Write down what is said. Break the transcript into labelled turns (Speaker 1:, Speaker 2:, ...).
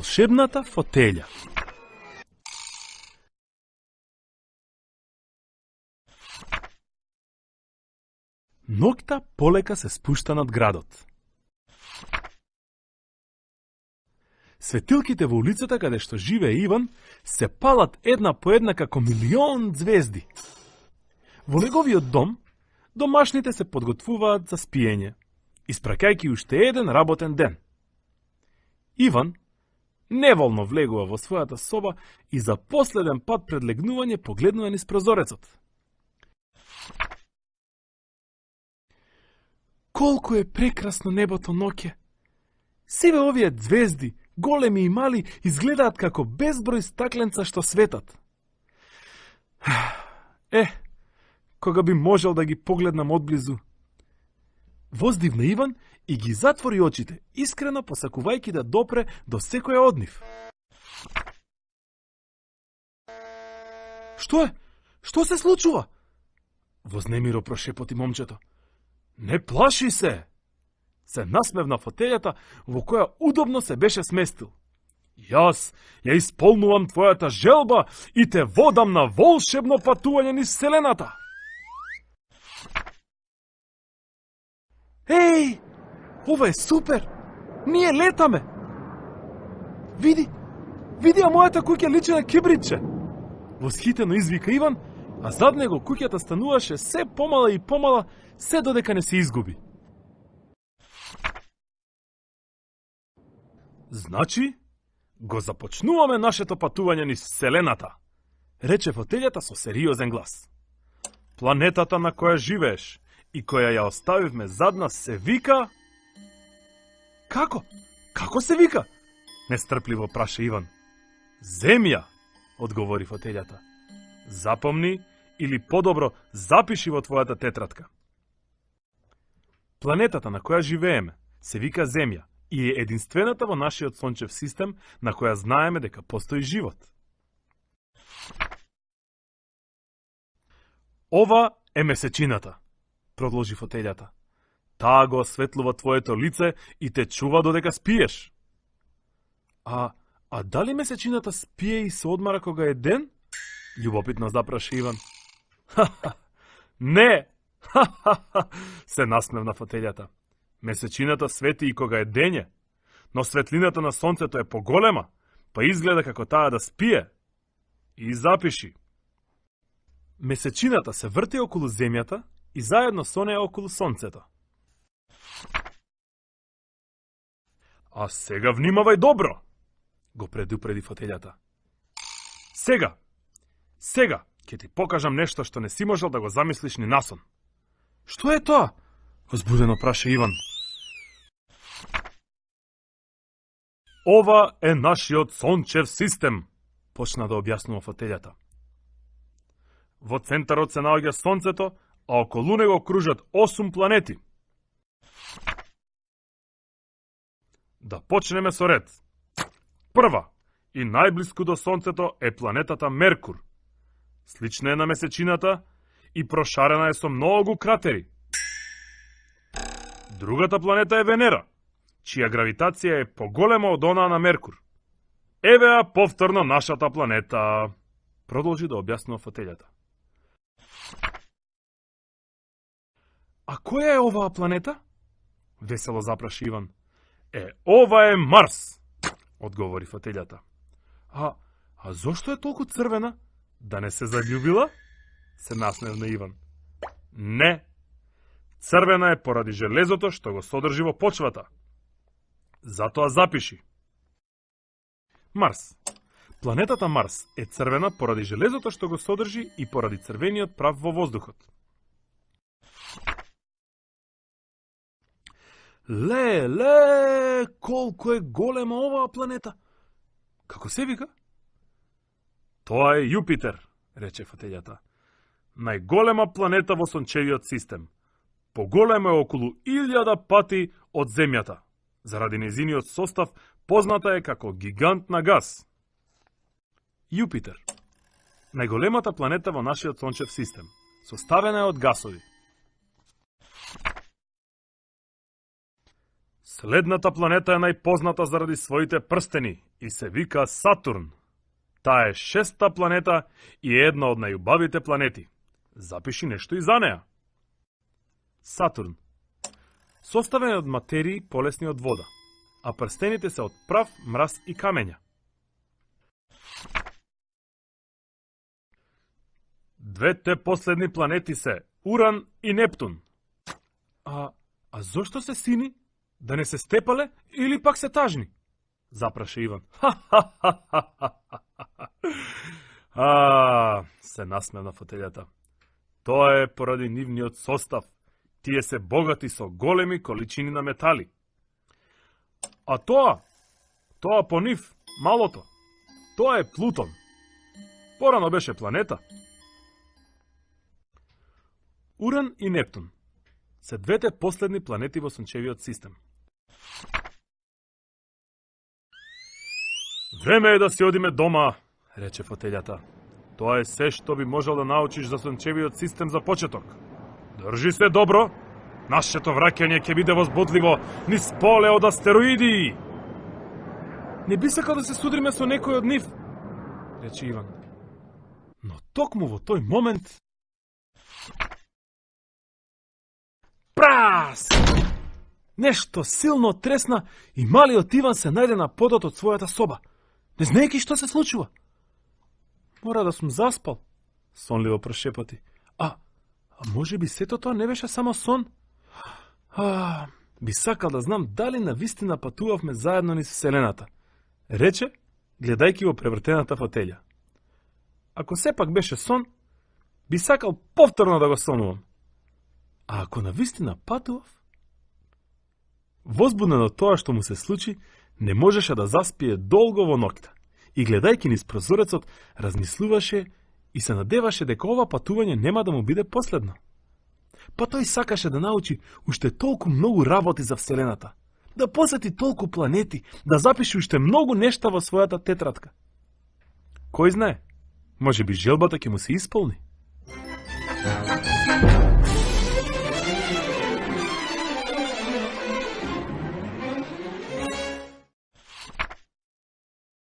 Speaker 1: Волшебната фотеља. Ноќта полека се спушта над градот. Светилките во улицата каде што живее Иван се палат една по една како милион звезди. Во неговиот дом, домашните се подготвуваат за спиење, испраќајќи уште еден работен ден. Иван неволно влегува во својата соба и за последен пат пред легнување погледнува низ прозорецот. Колку е прекрасно небото ноќе! Севе овие звезди, големи и мали, изгледаат како безброј стакленца што светат. Кога би можел да ги погледнам одблизу. Воздивна Иван и ги затвори очите, искрено посакувајќи да допре до секоја од нив. Што е? Што се случува? Вознемиро прошепоти момчето. Не плаши се! Се насмевна фотељата во која удобно се беше сместил. Јас ја исполнувам твојата желба и те водам на волшебно патување низ вселената. Еј, ова е супер! Ние летаме! Види ја мојата куќа личи на кибритче! Восхитено извика Иван, а зад него куќата стануваше се помала и помала, се додека не се изгуби. Значи, го започнуваме нашето патување низ вселената, рече фотељата со сериозен глас. Планетата на која живееш и која ја оставивме зад нас се вика... Како? Како се вика? Нестрпливо праша Иван. Земја, одговори фотељата. Запомни или подобро запиши во твојата тетрадка. Планетата на која живееме се вика Земја и е единствената во нашиот сончев систем на која знаеме дека постои живот. Ова е месечината, продолжи фотељата. Таа го осветлува твоето лице и те чува додека спиеш. А дали месечината спие и се одмара кога е ден? Љубопитно запраша Иван. Не! Се насмевна фотељата. Месечината свети и кога е дење, но светлината на сонцето е поголема, па изгледа како таа да спие. И запиши. Месечината се врти околу земјата и заедно со неја околу сонцето. А сега внимавај добро, го предупреди фотељата. Сега ќе ти покажам нешто што не си можел да го замислиш ни насон. Што е тоа? Возбудено праша Иван. Ова е нашиот сончев систем, почна да објаснува фотељата. Во центарот се наоѓа сонцето, а околу него кружат 8 планети. Да почнеме со ред. Прва и најблиску до сонцето е планетата Меркур. Слична е на месечината и прошарена е со многу кратери. Другата планета е Венера, чија гравитација е поголема од онаа на Меркур. Евеа повторно нашата планета, продолжи да објаснува фотељата. А која е оваа планета? Весело запраши Иван. Ова е Марс, одговори фотељата. А зошто е толку црвена? Да не се заљубила? Се насмевна Иван. Не. Црвена е поради железото што го содржи во почвата. Затоа запиши. Марс. Планетата Марс е црвена поради железото што го содржи и поради црвениот прав во воздухот. Ле, колку е голема оваа планета. Како се вика? Тоа е Јупитер, рече фотељата. Најголема планета во сончевиот систем. Поголема е околу 1000 пати од Земјата. Заради нејзиниот состав позната е како гигант на газ. Јупитер. Најголемата планета во нашиот сончев систем. Составена е од гасови. Следната планета е најпозната заради своите прстени и се вика Сатурн. Таа е 6-та планета и е една од најубавите планети. Запиши нешто и за неа. Сатурн. Составен е од материи полесни од вода, а прстените се од прав, мраз и камења. Двете последни планети се Уран и Нептун. А зошто се сини? Да не се степале или пак се тажни? Запраше Иван. Се насмевна фотелјата. Тоа е поради нивниот состав. Тие се богати со големи количини на метали. А тоа по нив, малото, тоа е Плутон. Порано беше планета. Уран и Нептун се двете последни планети во сончевиот систем. Време е да си одиме дома, рече фотелјата. Тоа е се што би можел да научиш за сончевиот систем за почеток. Држи се добро, нашето враќање ќе биде возбудливо низ поле од астероиди. Не би сакал да се судриме со некој од нив, рече Иван. Но токму во тој момент... Прас! Нешто силно тресна и малиот Иван се најде на подот од својата соба, не знаејќи што се случува. Мора да сум заспал, сонливо прошепоти. А може би сето тоа не беше само сон? Би сакал да знам дали навистина патувавме заедно низ Вселената, рече, гледајќи во превртената фотелја. Ако сепак беше сон, би сакал повторно да го сонувам. А ако навистина патував? Возбуден од тоа што му се случи, не можеше да заспие долго во ноќта и гледајќи низ прозорецот, размислуваше и се надеваше дека ова патување нема да му биде последно. Па тој сакаше да научи уште толку многу работи за Вселената, да посети толку планети, да запише уште многу нешта во својата тетрадка. Кој знае, може би желбата ќе му се исполни.